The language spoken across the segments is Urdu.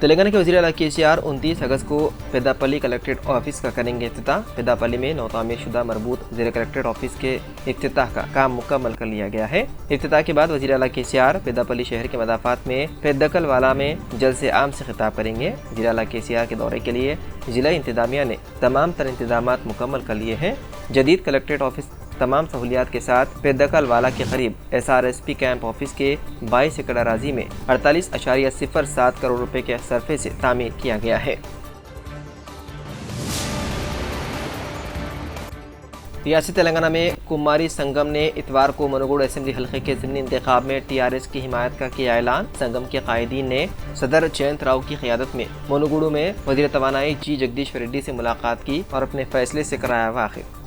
تلنگانہ کے وزیر اعلیٰ KCR 29 اگست کو پیداپلی کلکٹریٹ آفس کا کریں گے افتتاح۔ پیداپلی میں نو تعمیر شدہ مربوط زیر کلکٹریٹ آفس کے افتتاح کا کام مکمل کر لیا گیا ہے۔ افتتاح کے بعد وزیر اعلیٰ KCR پیداپلی شہر کے مدافعات میں پیدکل والا میں جلسے عام سے خطاب کریں گے۔ وزیر اعلیٰ KCR کے دورے کے لیے ضلع انتظامیہ نے تمام تر انتظامات مکمل کر لیے ہیں۔ جدید کلکٹریٹ آفس تمام سہولیات کے ساتھ پیدکل والا کے قریب SRSP کیمپ آفس کے 22 ایکڑ اراضی میں 48.07 کروڑ روپے کے صرفے سے تعمیر کیا گیا ہے۔ ریاست تلنگانہ میں کماری سنگم نے اتوار کو منوگوڑ اسمبلی حلقے کے ضمنی انتخاب میں TRS کی حمایت کا کیا اعلان۔ سنگم کے قائدین نے صدر جینت راؤ کی قیادت میں منوگوڑو میں وزیر توانائی جگدیش ریڈی سے ملاقات کی اور اپنے فیصلے سے کرایا واقف۔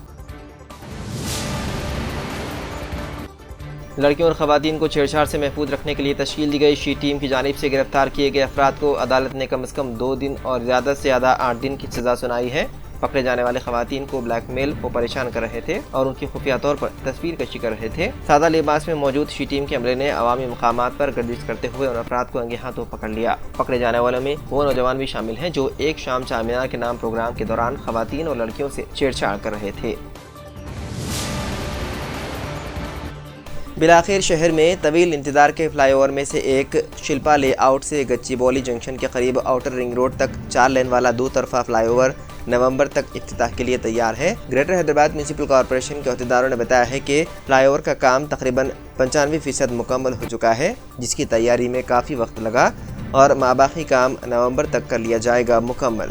لڑکیوں اور خواتین کو چھیڑ چھاڑ سے محفوظ رکھنے کے لیے تشکیل دی گئی شی ٹیم کی جانب سے گرفتار کیے گئے افراد کو عدالت نے کم از کم 2 دن اور زیادہ سے زیادہ 8 دن کی سزا سنائی ہے۔ پکڑے جانے والے خواتین کو بلیک میل کو پریشان کر رہے تھے اور ان کی خفیہ طور پر تصویر کشی کر رہے تھے۔ سادہ لباس میں موجود شی ٹیم کے عملے نے عوامی مقامات پر گردش کرتے ہوئے ان افراد کو انگے ہاتھوں پکڑ لیا۔ پکڑے جانے والوں میں وہ نوجوان بھی شامل ہیں جو ایک شام چارمینار کے نام پروگرام کے دوران خواتین اور لڑکیوں سے چھیڑ چھاڑ کر رہے تھے۔ بلاخر شہر میں طویل انتظار کے فلائی اوور میں سے ایک شلپا لے آؤٹ سے گچی بولی جنکشن کے قریب آؤٹر رنگ روڈ تک 4 لین والا 2 طرفہ فلائی اوور نومبر تک افتتاح کے لیے تیار ہے۔ گریٹر حیدرآباد میونسپل کارپوریشن کے عہدیداروں نے بتایا ہے کہ فلائی اوور کا کام تقریباً 95% مکمل ہو چکا ہے، جس کی تیاری میں کافی وقت لگا اور ماباقی کام نومبر تک کر لیا جائے گا مکمل۔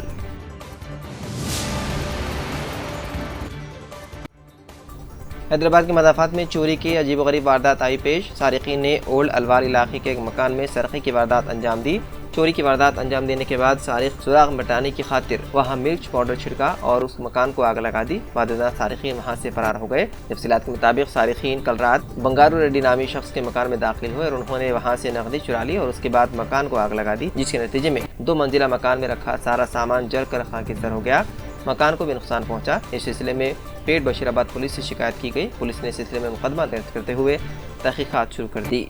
حیدرآباد کے مدافعات میں چوری کی عجیب و غریب واردات آئی پیش۔ سارقین نے اولڈ الوار علاقے کے ایک مکان میں سرقے کی واردات انجام دی۔ چوری کی واردات انجام دینے کے بعد سارق سراغ مٹانے کی خاطر وہاں مرچ پاؤڈر چھڑکا اور اس مکان کو آگ لگا دی۔ بعد ازاں سارقین وہاں سے فرار ہو گئے۔ تفصیلات کے مطابق سارقین کل رات بنگارو ریڈی نامی شخص کے مکان میں داخل ہوئے اور انہوں نے وہاں سے نقدی چرا لی اور اس کے بعد مکان کو آگ لگا دی، جس کے نتیجے میں 2 منزلہ مکان میں رکھا سارا سامان جل کر خاکستر ہو گیا۔ مکان کو بھی نقصان پہنچا۔ اس سلسلے میں پیٹ بشیرآباد پولیس سے شکایت کی گئی۔ پولیس نے اس سلسلے میں مقدمہ درج کرتے ہوئے تحقیقات شروع کر دی۔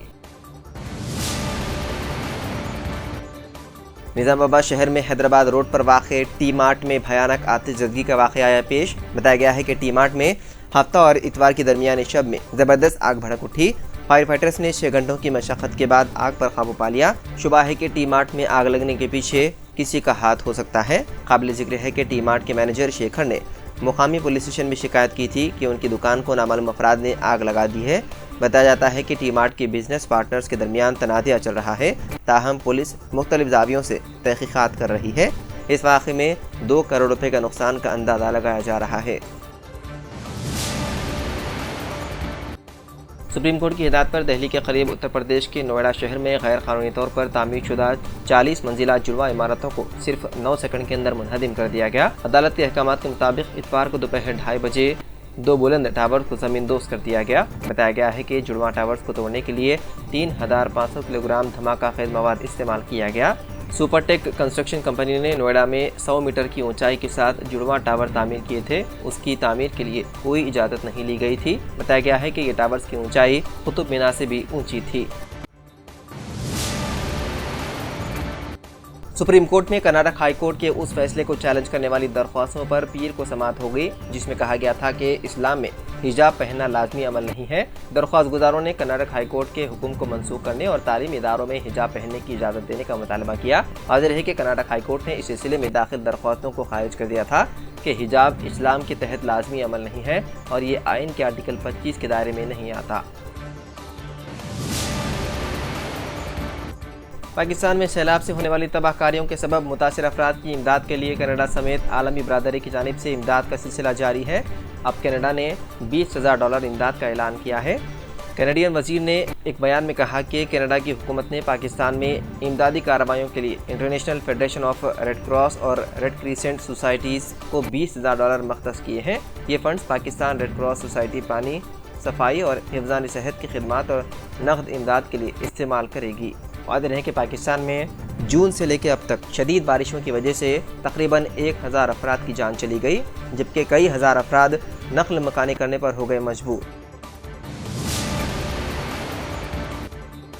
نظام آباد شہر میں حیدرآباد روڈ پر واقع ٹی مارٹ میں بھیانک آتش زدگی کا واقعہ آیا پیش۔ بتایا گیا ہے کہ ٹی مارٹ میں ہفتہ اور اتوار کی درمیانی شب میں زبردست آگ بھڑک اٹھی۔ فائر فائٹرز نے 6 گھنٹوں کی مشقت کے بعد آگ پر قابو پا لیا۔ شبہ ہے کہ ٹی مارٹ میں آگ لگنے کے پیچھے کسی کا ہاتھ ہو سکتا ہے۔ قابل ذکر ہے کہ ٹی مارٹ کے مینیجر شیکھر نے مقامی پولیس اسٹیشن میں شکایت کی تھی کہ ان کی دکان کو نامعلوم افراد نے آگ لگا دی ہے۔ بتایا جاتا ہے کہ ٹی مارٹ کے بزنس پارٹنرز کے درمیان تنازعہ چل رہا ہے، تاہم پولیس مختلف زاویوں سے تحقیقات کر رہی ہے۔ اس واقعے میں 2 کروڑ روپے کا نقصان کا اندازہ لگایا جا رہا ہے۔ سپریم کورٹ کی ہدایت پر دہلی کے قریب اتر پردیش کے نوئیڈا شہر میں غیر قانونی طور پر تعمیر شدہ 40 منزلہ جڑواں عمارتوں کو صرف 9 سیکنڈ کے اندر منہدم کر دیا گیا۔ عدالت کے احکامات کے مطابق اتوار کو دوپہر 2:30 بجے 2 بلند ٹاورز کو زمین دوز کر دیا گیا۔ بتایا گیا ہے کہ جڑواں ٹاورز کو توڑنے کے لیے 3500 کلو گرام دھماکہ خیز مواد استعمال کیا گیا۔ سپر ٹیک کنسٹرکشن کمپنی نے نوئیڈا میں 100 میٹر کی اونچائی کے ساتھ جڑواں ٹاور تعمیر کیے تھے۔ اس کی تعمیر کے لیے کوئی اجازت نہیں لی گئی تھی۔ بتایا گیا ہے کہ یہ ٹاورز کی اونچائی قطب مینار سے بھی اونچی تھی۔ سپریم کورٹ میں کرناٹک ہائی کورٹ کے اس فیصلے کو چیلنج کرنے والی درخواستوں پر پیر کو سماعت ہو گئی، جس میں کہا گیا تھا کہ اسلام میں حجاب پہننا لازمی عمل نہیں ہے۔ درخواست گزاروں نے کرناٹک ہائی کورٹ کے حکم کو منسوخ کرنے اور تعلیمی اداروں میں حجاب پہننے کی اجازت دینے کا مطالبہ کیا۔ حاضر ہے کہ کرناٹک ہائی کورٹ نے اس سلسلے میں داخل درخواستوں کو خارج کر دیا تھا کہ حجاب اسلام کے تحت لازمی عمل نہیں ہے اور یہ آئین کے آرٹیکل 25 کے دائرے میں نہیں آتا۔ پاکستان میں سیلاب سے ہونے والی تباہ کاریوں کے سبب متاثر افراد کی امداد کے لیے کینیڈا سمیت عالمی برادری کی جانب سے امداد کا سلسلہ جاری ہے۔ اب کینیڈا نے $20,000 امداد کا اعلان کیا ہے۔ کینیڈین وزیر نے ایک بیان میں کہا کہ کینیڈا کی حکومت نے پاکستان میں امدادی کارروائیوں کے لیے international federation of red cross اور ریڈ کریسنٹ سوسائٹیز کو $20,000 مختص کیے ہیں۔ یہ funds Pakistan red cross society پانی، صفائی اور حفظان صحت کی خدمات اور نقد امداد کے لیے استعمال کرے گی۔ واضح ہے کہ پاکستان میں جون سے لے کے اب تک شدید بارشوں کی وجہ سے تقریباً 1000 افراد کی جان چلی گئی، جبکہ کئی ہزار افراد نقل مکانی کرنے پر ہو گئے مجبور۔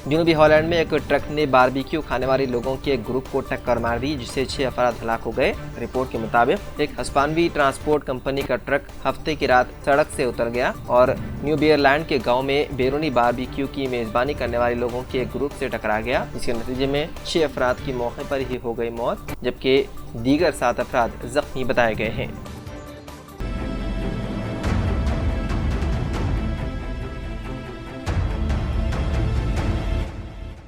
جنوبی ہالینڈ میں ایک ٹرک نے باربیکیو کھانے والے لوگوں کے ایک گروپ کو ٹکر مار دی جس سے 6 افراد ہلاک ہو گئے۔ رپورٹ کے مطابق ایک ہسپانوی ٹرانسپورٹ کمپنی کا ٹرک ہفتے کی رات سڑک سے اتر گیا اور نیو بیئرلینڈ کے گاؤں میں بیرونی باربیکیو کی میزبانی کرنے والے لوگوں کے ایک گروپ سے ٹکرا گیا، جس کے نتیجے میں 6 افراد کی موقع پر ہی ہو گئی موت، جبکہ دیگر 7 افراد زخمی بتائے گئے ہیں۔